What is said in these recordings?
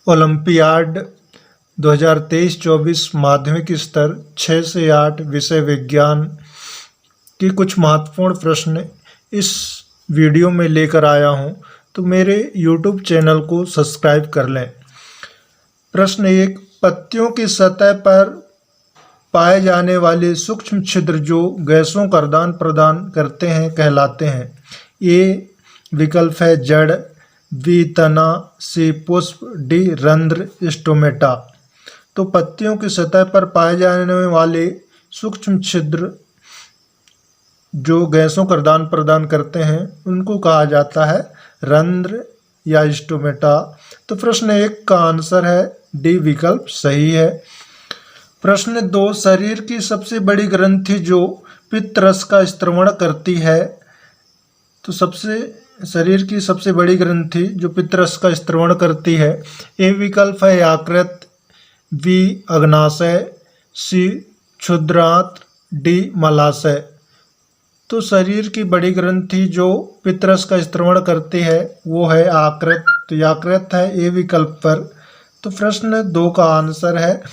Olympiad 2023-24 माध्यमिक स्तर 6 से 8 विषय विज्ञान की कुछ महत्वपूर्ण प्रश्न इस वीडियो में लेकर आया हूं, तो मेरे YouTube चैनल को सब्सक्राइब कर लें। प्रश्न 1, पत्तियों की सतह पर पाए जाने वाले सूक्ष्म छिद्र जो गैसों का आदान प्रदान करते हैं कहलाते हैं। ए विकल्प है जड़, बी तना, सी पुष्प, डी रंध्र स्टोमेटा। तो पत्तियों की सतह पर पाए जाने वाले सूक्ष्म छिद्र जो गैसों का आदान प्रदान करते हैं उनको कहा जाता है रंध्र या स्टोमेटा। तो प्रश्न 1 का आंसर है डी विकल्प सही है। प्रश्न 2, शरीर की सबसे बड़ी ग्रंथि जो पित्त रस का स्त्रवण करती है, तो शरीर की सबसे बड़ी ग्रंथि जो पित्त रस का स्त्रवण करती है। ए विकल्प है यकृत, बी अग्नाशय, सी क्षुद्रांत्र, डी मलाशय। तो शरीर की बड़ी ग्रंथि जो पित्त रस का स्त्रवण करती है वो है यकृत, तो यकृत है ए विकल्प पर। तो प्रश्न 2 का आंसर है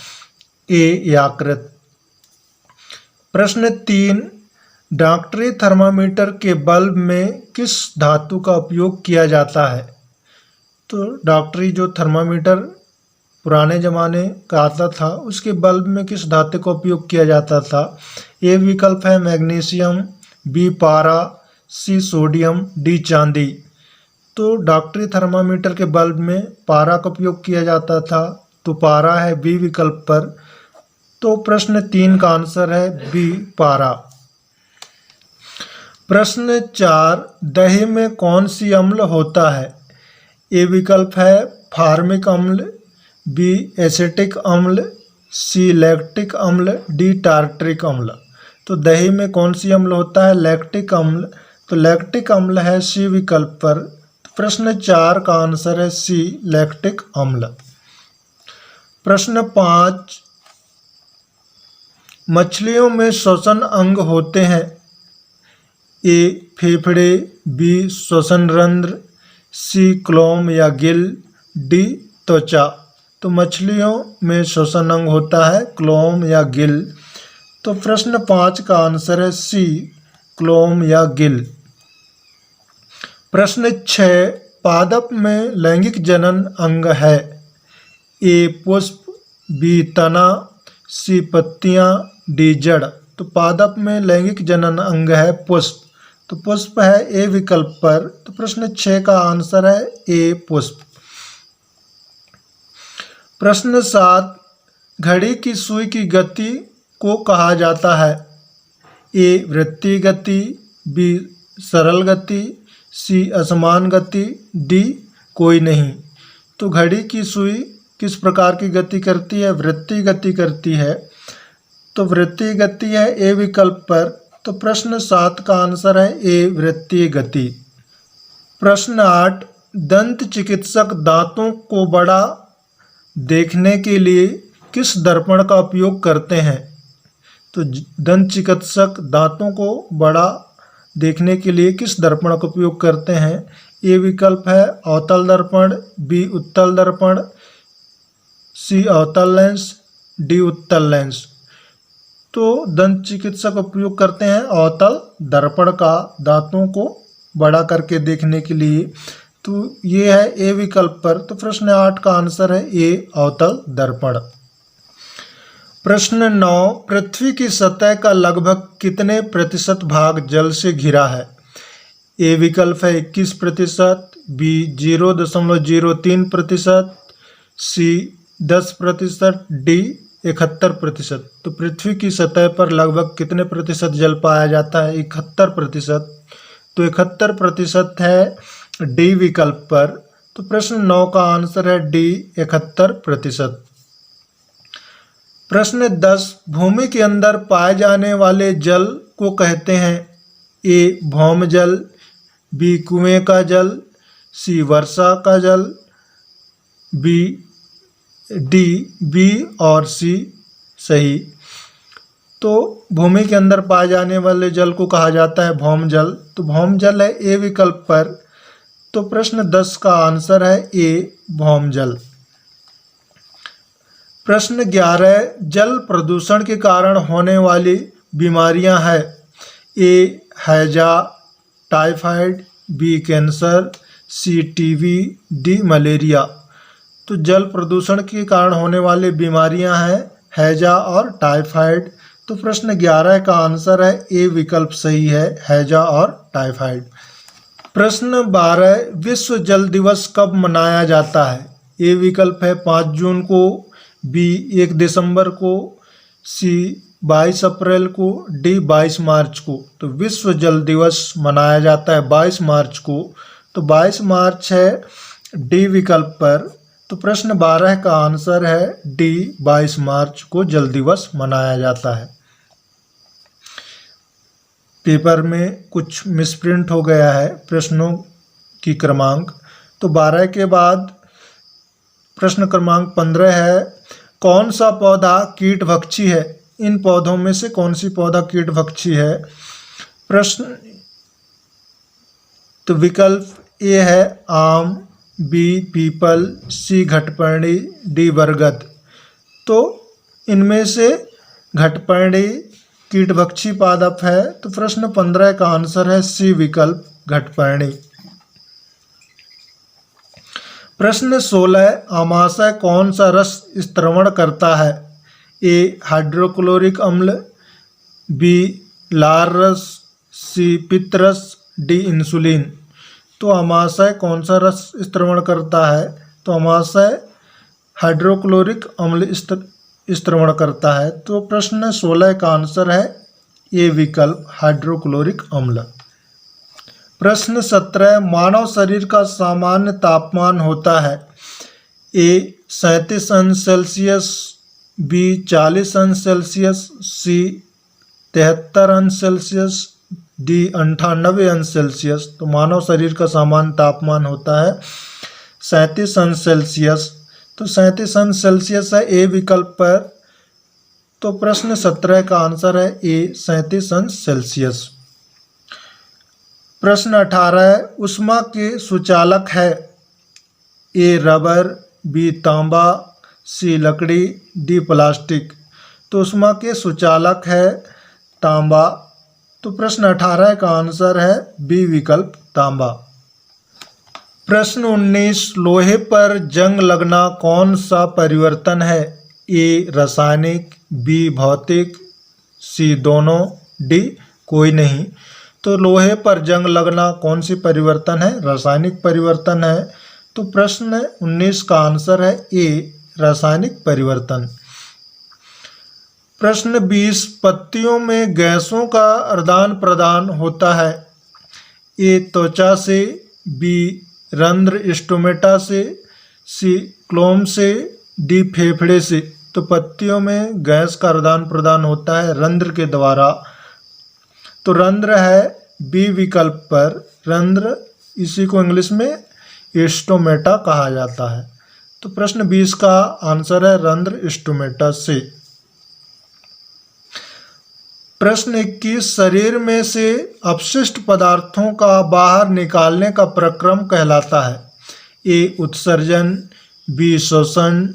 ए यकृत। प्रश्न 3, डॉक्टरी थर्मामीटर के बल्ब में किस धातु का उपयोग किया जाता है। तो डॉक्टरी जो थर्मामीटर पुराने ज़माने का आता था उसके बल्ब में किस धातु का उपयोग किया जाता था। ए विकल्प है मैग्नीशियम, बी पारा, सी सोडियम, डी चांदी। तो डॉक्टरी थर्मामीटर के बल्ब में पारा का उपयोग किया जाता था, तो पारा है बी विकल्प पर। तो प्रश्न 3 का आंसर है बी पारा। प्रश्न 4, दही में कौन सी अम्ल होता है। ए विकल्प है फार्मिक अम्ल, बी एसिटिक अम्ल, सी लैक्टिक अम्ल, डी टार्ट्रिक अम्ल। तो दही में कौन सी अम्ल होता है, लैक्टिक अम्ल। तो लैक्टिक अम्ल है सी विकल्प पर। प्रश्न 4 का आंसर है सी लैक्टिक अम्ल। प्रश्न 5, मछलियों में श्वसन अंग होते हैं। ए फेफड़े, बी श्वसन रंध्र, सी क्लोम या गिल, डी त्वचा। तो मछलियों में श्वसन अंग होता है क्लोम या गिल। तो प्रश्न 5 का आंसर है सी क्लोम या गिल। प्रश्न 6, पादप में लैंगिक जनन अंग है। ए पुष्प, बी तना, सी पत्तियां, डी जड़। तो पादप में लैंगिक जनन अंग है पुष्प, तो पुष्प है ए विकल्प पर। तो प्रश्न 6 का आंसर है ए पुष्प। प्रश्न 7, घड़ी की सुई की गति को कहा जाता है। ए वृत्तीय गति, बी सरल गति, सी असमान गति, डी कोई नहीं। तो घड़ी की सुई किस प्रकार की गति करती है, वृत्तीय गति करती है, तो वृत्तीय गति है ए विकल्प पर। तो प्रश्न 7 का आंसर है ए वृत्तीय गति। प्रश्न 8, दंत चिकित्सक दांतों को बड़ा देखने के लिए किस दर्पण का उपयोग करते हैं। तो दंत चिकित्सक दांतों को बड़ा देखने के लिए किस दर्पण का उपयोग करते हैं। ए विकल्प है अवतल दर्पण, बी उत्तल दर्पण, सी अवतल लेंस, डी उत्तल लेंस। तो दंत चिकित्सक उपयोग करते हैं अवतल दर्पण का दांतों को बड़ा करके देखने के लिए, तो ये है ए विकल्प पर। तो प्रश्न 8 का आंसर है ए अवतल दर्पण। प्रश्न 9, पृथ्वी की सतह का लगभग कितने प्रतिशत भाग जल से घिरा है। ए विकल्प है 21%, बी 0.03%, सी 10%, डी 71%। तो पृथ्वी की सतह पर लगभग कितने प्रतिशत जल पाया जाता है, 71%। तो 71% है डी विकल्प पर। तो प्रश्न 9 का आंसर है डी 71%। प्रश्न 10, भूमि के अंदर पाए जाने वाले जल को कहते हैं। ए भौम जल, बी कुएं का जल, सी वर्षा का जल, डी बी और सी सही। तो भूमि के अंदर पाए जाने वाले जल को कहा जाता है भौम जल, तो भौम जल है ए विकल्प पर। तो प्रश्न 10 का आंसर है ए भौम जल। प्रश्न 11 जल प्रदूषण के कारण होने वाली बीमारियां हैं। ए हैजा, टाइफाइड, बी कैंसर, सी टीबी, डी मलेरिया। तो जल प्रदूषण के कारण होने वाली बीमारियां हैं हैजा और टाइफाइड। तो प्रश्न 11 का आंसर है ए विकल्प सही है, हैजा और टाइफाइड। प्रश्न 12 विश्व जल दिवस कब मनाया जाता है। ए विकल्प है 5 जून को, बी 1 दिसंबर को, सी 22 अप्रैल को, डी 22 मार्च को। तो विश्व जल दिवस मनाया जाता है 22 मार्च को, तो 22 मार्च है डी विकल्प पर। तो प्रश्न 12 का आंसर है डी, 22 मार्च को जल दिवस मनाया जाता है। पेपर में कुछ मिसप्रिंट हो गया है प्रश्नों की क्रमांक। तो 12 के बाद प्रश्न क्रमांक 15 है कौन सा पौधा कीटभक्षी है। इन पौधों में से कौन सी पौधा कीटभक्षी है। प्रश्न तो विकल्प ए है आम, बी पीपल, सी घटपर्णी, डी बरगद। तो इनमें से घटपर्णी कीटभक्षी पादप है। तो प्रश्न 15 का आंसर है सी विकल्प, घटपर्णी। प्रश्न 16 आमाशय कौन सा रस स्त्रवण करता है। ए हाइड्रोक्लोरिक अम्ल, बी लार रस, सी पित्त रस, डी इंसुलिन। तो आमाशय कौन सा रस स्त्रवण करता है। तो आमाशय हाइड्रोक्लोरिक अम्ल स्त्रवण करता है। तो प्रश्न 16 का आंसर है ए विकल्प, हाइड्रोक्लोरिक अम्ल। प्रश्न 17 मानव शरीर का सामान्य तापमान होता है। ए 37 अंश सेल्सियस, बी 40 अंश सेल्सियस, सी 73 अंश सेल्सियस, डी 98 अंश सेल्सियस। तो मानव शरीर का सामान्य तापमान होता है 37 अंश सेल्सियस। तो 37 अंश सेल्सियस है ए विकल्प पर। तो प्रश्न 17 का आंसर है ए 37 अंश सेल्सियस। प्रश्न 18 ऊष्मा के सुचालक है। ए रबर, बी तांबा, सी लकड़ी, डी प्लास्टिक। तो ऊष्मा के सुचालक है तांबा। तो प्रश्न 18 का आंसर है बी विकल्प, तांबा। प्रश्न 19 लोहे पर जंग लगना कौन सा परिवर्तन है। ए रासायनिक, बी भौतिक, सी दोनों, डी कोई नहीं। तो लोहे पर जंग लगना कौन सी परिवर्तन है, रासायनिक परिवर्तन है। तो प्रश्न 19 का आंसर है ए रासायनिक परिवर्तन। प्रश्न 20 पत्तियों में गैसों का आदान प्रदान होता है। ए त्वचा से, बी रंध्र स्टोमेटा से, सी क्लोम से, डी फेफड़े से। तो पत्तियों में गैस का आदान प्रदान होता है रंध्र के द्वारा। तो रंध्र है बी विकल्प पर, रंध्र, इसी को इंग्लिश में स्टोमेटा कहा जाता है। तो प्रश्न 20 का आंसर है रंध्र स्टोमेटा से। प्रश्न 21 शरीर में से अपशिष्ट पदार्थों का बाहर निकालने का प्रक्रम कहलाता है। ए उत्सर्जन, बी शोषण,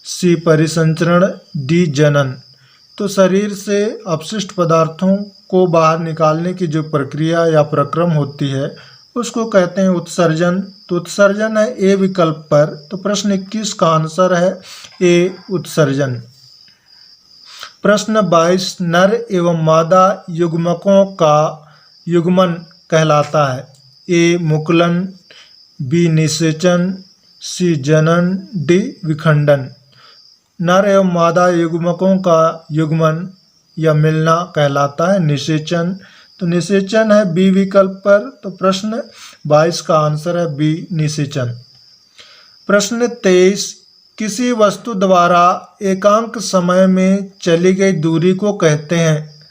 सी परिसंचरण, डी जनन। तो शरीर से अपशिष्ट पदार्थों को बाहर निकालने की जो प्रक्रिया या प्रक्रम होती है उसको कहते हैं उत्सर्जन। तो उत्सर्जन है ए विकल्प पर। तो प्रश्न 21 का आंसर है ए उत्सर्जन। प्रश्न 22 नर एवं मादा युग्मकों का युग्मन कहलाता है। ए मुकुलन, बी निषेचन, सी जनन, डी विखंडन। नर एवं मादा युग्मकों का युग्मन या मिलना कहलाता है निषेचन। तो निषेचन है बी विकल्प पर। तो प्रश्न 22 का आंसर है बी निषेचन। प्रश्न 23 किसी वस्तु द्वारा एकांक समय में चली गई दूरी को कहते हैं।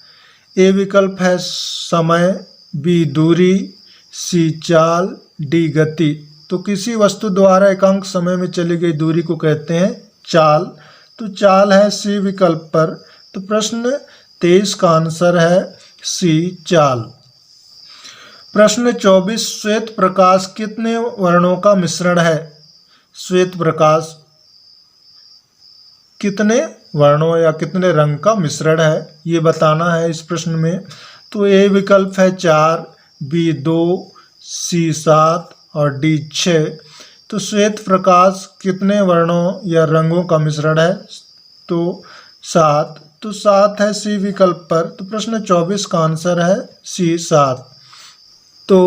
ए विकल्प है समय, बी दूरी, सी चाल, डी गति। तो किसी वस्तु द्वारा एकांक समय में चली गई दूरी को कहते हैं चाल। तो चाल है सी विकल्प पर। तो प्रश्न 23 का आंसर है सी चाल। प्रश्न 24 श्वेत प्रकाश कितने वर्णों का मिश्रण है। श्वेत प्रकाश कितने वर्णों या कितने रंग का मिश्रण है ये बताना है इस प्रश्न में। तो ए विकल्प है 4, बी 2, सी 7 और डी 6। तो श्वेत प्रकाश कितने वर्णों या रंगों का मिश्रण है? तो 7। तो 7 है सी विकल्प पर। तो प्रश्न 24 का आंसर है सी 7। तो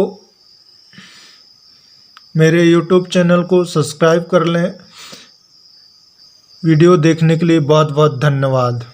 मेरे YouTube चैनल को सब्सक्राइब कर लें। वीडियो देखने के लिए बहुत बहुत धन्यवाद।